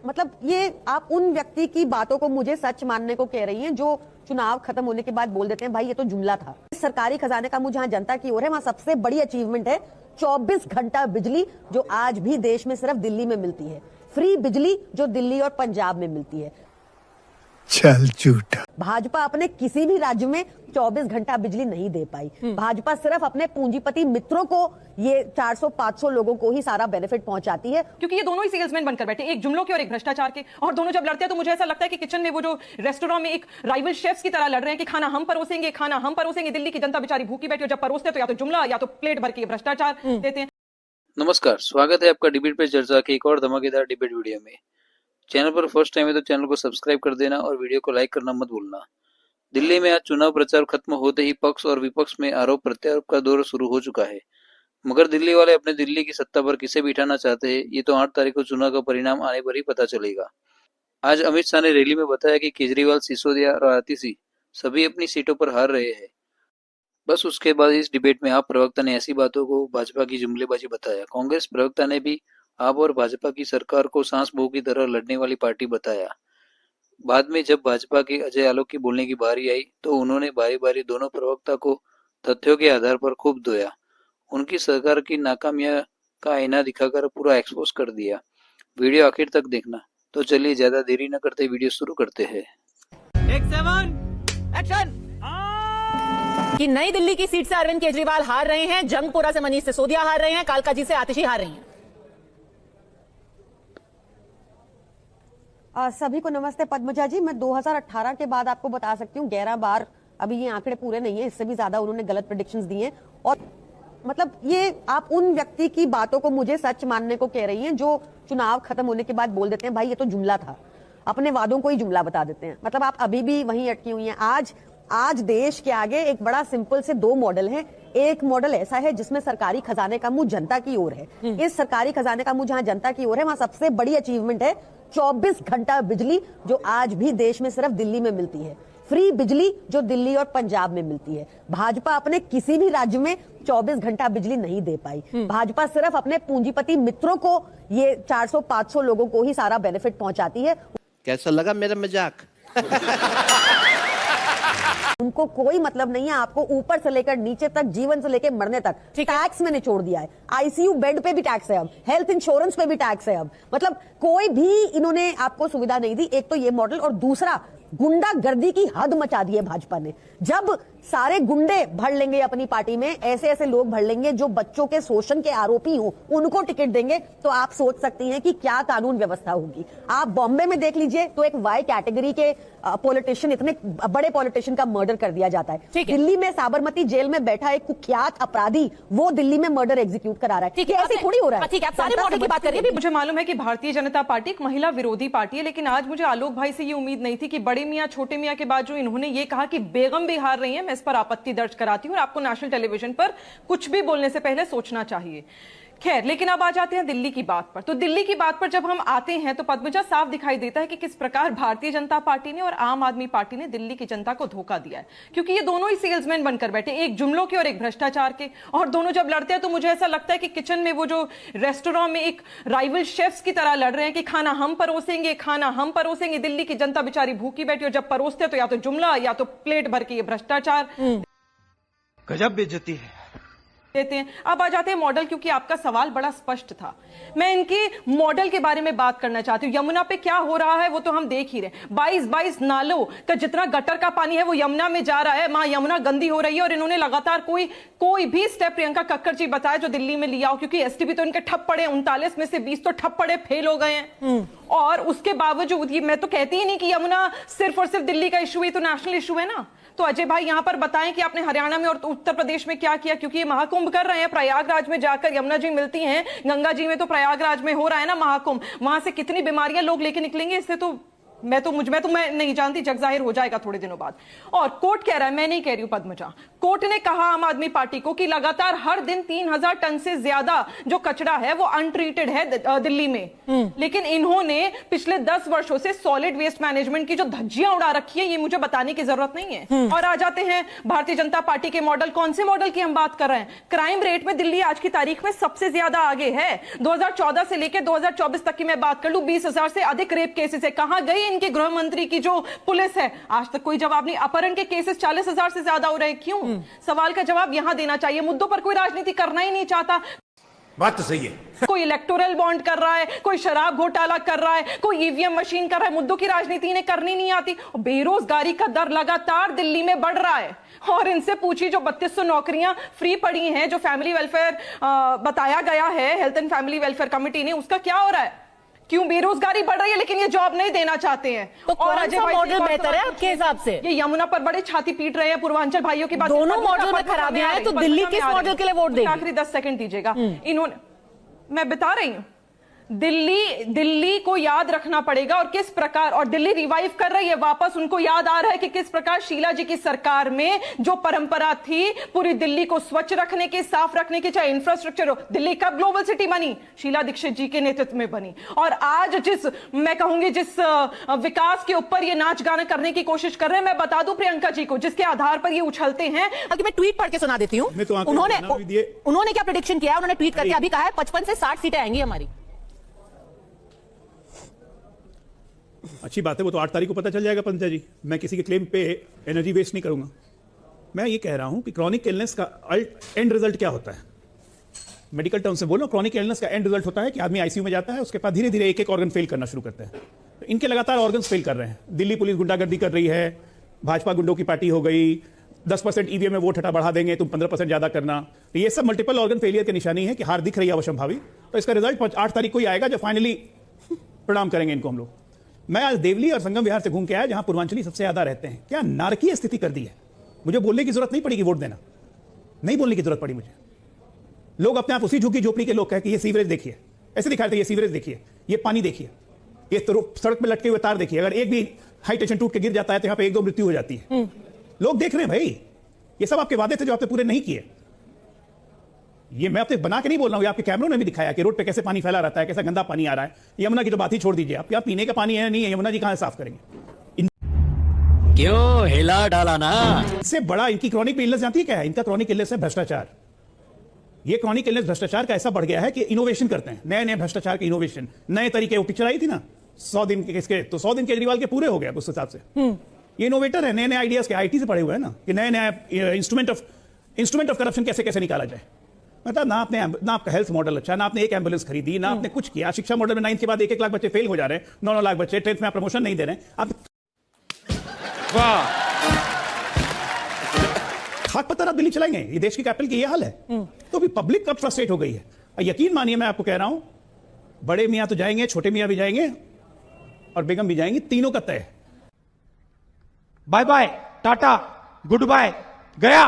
मतलब ये आप उन व्यक्ति की बातों को मुझे सच मानने को कह रही हैं जो चुनाव खत्म होने के बाद बोल देते हैं भाई ये तो जुमला था। सरकारी खजाने का मुंह जहां जनता की ओर है वहां सबसे बड़ी अचीवमेंट है 24 घंटा बिजली, जो आज भी देश में सिर्फ दिल्ली में मिलती है। फ्री बिजली जो दिल्ली और पंजाब में मिलती है। चल झूठा। भाजपा अपने किसी भी राज्य में 24 घंटा बिजली नहीं दे पाई। भाजपा सिर्फ अपने पूंजीपति मित्रों को, ये 400-500 लोगों को ही सारा बेनिफिट पहुंचाती है, क्योंकि ये दोनों ही सेल्समैन बनकर बैठे, एक जुमलों के और एक भ्रष्टाचार के। और दोनों जब लड़ते हैं तो मुझे ऐसा लगता है कि किचन में वो जो रेस्टोरेंट में एक राइवल शेफ्स की तरह लड़ रहे हैं कि खाना हम परोसेंगे। दिल्ली की जनता बेचारी भूखी बैठी, और जब परोसते तो या तो जुमला या तो प्लेट भर के भ्रष्टाचार देते हैं। नमस्कार, स्वागत है आपका डिबेट पे चर्चा के एक और धमाकेदार डिबेट वीडियो में। चैनल पर फर्स्ट टाइम है तो चैनल को सब्सक्राइब कर देना और वीडियो को लाइक करना मत भूलना। दिल्ली में आज चुनाव प्रचार खत्म होते ही पक्ष और विपक्ष में आरोप प्रत्यारोप का दौर शुरू हो चुका है। मगर दिल्ली वाले अपने दिल्ली की सत्ता पर किसे बिठाना चाहते हैं ये तो 8 तारीख को चुनाव का परिणाम आने पर ही पता चलेगा। आज अमित शाह ने रैली में बताया कि केजरीवाल, सिसोदिया और आतिशी सभी अपनी सीटों पर हार रहे हैं। बस उसके बाद इस डिबेट में आप प्रवक्ता ने ऐसी बातों को भाजपा की जुमलेबाजी बताया। कांग्रेस प्रवक्ता ने भी आप और भाजपा की सरकार को सांस बहू की तरह लड़ने वाली पार्टी बताया। बाद में जब भाजपा के अजय आलोक की बोलने की बारी आई तो उन्होंने बारी बारी दोनों प्रवक्ता को तथ्यों के आधार पर खूब धोया। उनकी सरकार की नाकामियां का आईना दिखाकर पूरा एक्सपोज कर दिया। वीडियो आखिर तक देखना। तो चलिए ज्यादा देरी न करते वीडियो शुरू करते हैं। एक्शन। कि नई दिल्ली की सीट से अरविंद केजरीवाल हार रहे हैं, जंगपुरा से मनीष सिसोदिया हार रहे हैं, कालकाजी से आतिशी हार रही हैं। सभी को नमस्ते पद्मजा जी। मैं 2018 के बाद आपको बता सकती हूँ 11 बार, अभी ये आंकड़े पूरे नहीं है, इससे भी ज्यादा उन्होंने गलत प्रेडिक्शंस दी हैं। और मतलब ये आप उन व्यक्ति की बातों को मुझे सच मानने को कह रही हैं जो चुनाव खत्म होने के बाद बोल देते हैं भाई ये तो जुमला था, अपने वादों को ही जुमला बता देते हैं। मतलब आप अभी भी वहीं अटकी हुई हैं। आज देश के आगे एक बड़ा सिंपल से 2 मॉडल हैं। एक मॉडल ऐसा है जिसमें सरकारी खजाने का मुंह जनता की ओर है। इस सरकारी खजाने का मुंह जहां जनता की ओर है वहां सबसे बड़ी अचीवमेंट है 24 घंटा बिजली, जो आज भी देश में सिर्फ दिल्ली में मिलती है। फ्री बिजली जो दिल्ली और पंजाब में मिलती है। भाजपा अपने किसी भी राज्य में 24 घंटा बिजली नहीं दे पाई। भाजपा सिर्फ अपने पूंजीपति मित्रों को, ये 400-500 लोगों को ही सारा बेनिफिट पहुंचाती है। कैसा लगा मेरा मजाक? उनको कोई मतलब नहीं है आपको ऊपर से लेकर नीचे तक, जीवन से लेकर मरने तक टैक्स में निचोड़ दिया है। आईसीयू बेड पे भी टैक्स है अब, हेल्थ इंश्योरेंस पे भी टैक्स है अब। मतलब कोई भी इन्होंने आपको सुविधा नहीं दी। एक तो ये मॉडल, और दूसरा गुंडागर्दी की हद मचा दी है भाजपा ने। जब सारे गुंडे भर लेंगे अपनी पार्टी में, ऐसे ऐसे लोग भर लेंगे जो बच्चों के शोषण के आरोपी हो, उनको टिकट देंगे, तो आप सोच सकती हैं कि क्या कानून व्यवस्था होगी। आप बॉम्बे में देख लीजिए तो एक वाई कैटेगरी के पॉलिटिशियन, इतने बड़े पॉलिटिशियन का मर्डर कर दिया जाता है। दिल्ली में साबरमती जेल में बैठा एक कुख्यात अपराधी वो दिल्ली में मर्डर एग्जीक्यूट करा रहा है। ऐसे थोड़ी हो रहा है। ठीक है, आप सारे मॉडल की बात करिए। मुझे मालूम है कि भारतीय जनता पार्टी एक महिला विरोधी पार्टी है, लेकिन आज मुझे आलोक भाई से ये उम्मीद नहीं थी कि बड़े मियां छोटे मियां के बाद जो इन्होंने ये कहा कि बेगम भी हार रही है, मैं इस पर आपत्ति दर्ज कराती हूं और आपको नेशनल टेलीविजन पर कुछ भी बोलने से पहले सोचना चाहिए। खैर, लेकिन अब आ जाते हैं दिल्ली की बात पर। तो दिल्ली की बात पर जब हम आते हैं तो पद्मजा साफ दिखाई देता है कि किस प्रकार भारतीय जनता पार्टी ने और आम आदमी पार्टी ने दिल्ली की जनता को धोखा दिया है। क्योंकि ये दोनों ही सेल्समैन बनकर बैठे, एक जुमलों के और एक भ्रष्टाचार के। और दोनों जब लड़ते हैं तो मुझे ऐसा लगता है कि किचन में वो जो रेस्टोरेंट में एक राइवल शेफ्स की तरह लड़ रहे हैं कि खाना हम परोसेंगे। दिल्ली की जनता बेचारी भूखी बैठी, और जब परोसते तो या तो जुमला या तो प्लेट भर के ये भ्रष्टाचार गजब बेइज्जती है देते हैं। अब आ जाते हैं मॉडल, क्योंकि आपका सवाल बड़ा स्पष्ट था। मैं इनके मॉडल के बारे में बात करना चाहती हूँ। यमुना पे क्या हो रहा है वो तो हम देख ही रहे। 22 नालों का जितना गटर का पानी है वो यमुना में जा रहा है। मां यमुना गंदी हो रही है, और इन्होंने लगातार कोई भी स्टेप प्रियंका कक्कड़ जी बताया जो दिल्ली में लिया हो, क्योंकि एसटीपी तो इनके ठप पड़े, 39 में से 20 तो ठप पड़े, फेल हो गए हैं। और उसके बावजूद ये, मैं तो कहती ही नहीं कि यमुना सिर्फ और सिर्फ दिल्ली का इशू है, तो नेशनल इशू है ना। तो अजय भाई यहां पर बताएं कि आपने हरियाणा में और उत्तर प्रदेश में क्या किया, क्योंकि ये महाकुंभ कर रहे हैं। प्रयागराज में जाकर यमुना जी मिलती हैं, गंगा जी में तो प्रयागराज में हो रहा है ना महाकुंभ। वहां से कितनी बीमारियां लोग लेके निकलेंगे, इससे तो मैं नहीं जानती, जग जाहिर हो जाएगा थोड़े दिनों बाद। और कोर्ट कह रहा है, मैं नहीं कह रही हूं पद्मजा, कोर्ट ने कहा आम आदमी पार्टी को कि लगातार हर दिन 3000 टन से ज्यादा जो कचरा है वो अनट्रीटेड है दिल्ली में, लेकिन इन्होंने पिछले 10 वर्षों से सॉलिड वेस्ट मैनेजमेंट की जो धज्जियां उड़ा रखी है, ये मुझे बताने की जरूरत नहीं है। और आ जाते हैं भारतीय जनता पार्टी के मॉडल। कौन से मॉडल की हम बात कर रहे हैं? क्राइम रेट में दिल्ली आज की तारीख में सबसे ज्यादा आगे है। 2014 से लेकर 2024 तक की मैं बात कर लूं, 20,000 से अधिक रेप केसेस है। कहां गई इनके गृह मंत्री की जो पुलिस है? आज तक कोई जवाब नहीं। अपहरण के केसेस 40,000 से ज्यादा हो रहे हैं, क्यों? सवाल का जवाब यहां देना चाहिए। मुद्दों पर कोई राजनीति करना ही नहीं चाहता। बात तो सही है। कोई इलेक्टोरल बॉन्ड कर रहा है, कोई शराब घोटाला कर रहा है, कोई ईवीएम मशीन कर रहा है। मुद्दों की राजनीति इन्हें करनी नहीं आती। बेरोजगारी का दर लगातार दिल्ली में बढ़ रहा है। और इनसे पूछिए, जो 3200 नौकरियां फ्री पड़ी हैं, जो फैमिली वेलफेयर बताया गया है health and family welfare committee ने, उसका क्या हो रहा है? क्यों बेरोजगारी बढ़ रही है लेकिन ये जॉब नहीं देना चाहते हैं? तो कौन सा मॉडल बेहतर है आपके हिसाब से? ये यमुना पर बड़े छाती पीट रहे हैं पूर्वांचल भाइयों की बात। दोनों मॉडल में खराबियां हैं, तो दिल्ली किस मॉडल के लिए वोट देगी? आखिरी 10 सेकंड दीजिएगा। इन्होंने, मैं बता रही हूं, दिल्ली को याद रखना पड़ेगा और किस प्रकार, और दिल्ली रिवाइव कर रही है वापस। उनको याद आ रहा है कि किस प्रकार शीला जी की सरकार में जो परंपरा थी पूरी दिल्ली को स्वच्छ रखने की, साफ रखने की, चाहे इंफ्रास्ट्रक्चर हो। दिल्ली कब ग्लोबल सिटी बनी? शीला दीक्षित जी के नेतृत्व में बनी। और आज मैं कहूंगी जिस विकास के ऊपर ये नाच गाना करने की कोशिश कर रहे हैं, मैं बता दूं प्रियंका जी को, जिसके आधार पर ये उछलते हैं। अगर मैं ट्वीट पढ़ के सुना देती हूँ, उन्होंने क्या प्रेडिक्शन किया? उन्होंने ट्वीट करके अभी कहा है 55 से 60 सीटें आएंगी हमारी। अच्छी बात है, वो तो 8 तारीख को पता चल जाएगा पंचा जी। मैं किसी के क्लेम पे एनर्जी वेस्ट नहीं करूंगा। मैं ये कह रहा हूं कि क्रॉनिक इलनेस का एंड रिजल्ट क्या होता है? मेडिकल टर्म से बोलो, क्रॉनिक इलनेस का एंड रिजल्ट होता है कि आदमी आईसीयू में जाता है, उसके बाद धीरे धीरे एक एक ऑर्गन फेल करना शुरू करता है। तो इनके लगातार ऑर्गन फेल कर रहे हैं। दिल्ली पुलिस गुंडागर्दी कर रही है, भाजपा गुंडों की पार्टी हो गई, 10% ईवीएम में वोट हटा बढ़ा देंगे, तुम 15% ज्यादा करना। तो ये सब मल्टीपल ऑर्गन फेलियर की निशानी है कि हार दिख रही है अवश्यंभावी। तो इसका रिजल्ट 8 तारीख को ही आएगा, जब फाइनली प्रणाम करेंगे इनको हम लोग। मैं आज देवली और संगम विहार से घूम के आया, जहां पूर्वांचली सबसे ज्यादा रहते हैं। क्या नारकीय स्थिति कर दी है। मुझे बोलने की जरूरत नहीं पड़ी कि वोट देना, नहीं बोलने की जरूरत पड़ी मुझे। लोग अपने आप उसी झुग्गी झोपड़ी के लोग कहे कि ये सीवरेज देखिए, ऐसे दिखाते हैं, ये सीवरेज देखिए, ये पानी देखिए, ये सड़क पे लटके हुए तार देखिए। अगर एक भी हाई टेंशन टूट के गिर जाता है तो यहां पे 1-2 मृत्यु हो जाती है। लोग देख रहे हैं भाई, ये सब आपके वादे थे जो आपने पूरे नहीं किए। ये मैं अपने बना के नहीं बोल रहा हूं, आपके कैमरों ने भी दिखाया कि रोड पे कैसे पानी फैला रहता है, कैसा गंदा पानी आ रहा है। यमुना की तो बात ही छोड़ दीजिए, आप पीने का पानी है नहीं है, यमुना जी कहां साफ करेंगे? क्यों हिला डाला ना? इससे बड़ा इनकी क्रॉनिक इलनेस जानती है क्या है? इनका क्रॉनिक इलनेस है भ्रष्टाचार। ये क्रॉनिक इलनेस भ्रष्टाचार का ऐसा बढ़ गया है कि इनोवेशन करते हैं, नए नए भ्रष्टाचार के इनोवेशन, नए तरीके। वो पिक्चर आई थी ना 100 दिन के इसके, तो 100 दिन केजरीवाल के पूरे हो गए उस हिसाब से। ये इनोवेटर है, नए नए आइडियाज के, आईटी से पढ़े हुए हैं ना, कि नए नए इंस्ट्रूमेंट ऑफ करप्शन कैसे कैसे निकाला जाए। मतलब ना आपका हेल्थ मॉडल अच्छा, ना आपने एक एम्बुलेंस खरीदी, ना आपने कुछ किया। शिक्षा मॉडल में 9th के बाद 1-1 लाख बच्चे फेल हो जा रहे हैं, 9-9 लाख बच्चे। 10th में आप प्रमोशन नहीं दे रहे हैं। आप वाह, खाक पत्थर आप दिल्ली चलाएंगे? ये देश की कैपिटल की ये हाल है। तो भी पब्लिक कब फ्रस्ट्रेट हो गई है। यकीन मानिए, मैं आपको कह रहा हूं, बड़े मियां तो जाएंगे, छोटे मियां भी जाएंगे और बेगम भी जाएंगी, तीनों का तय। Bye bye, tata, good bye, गया।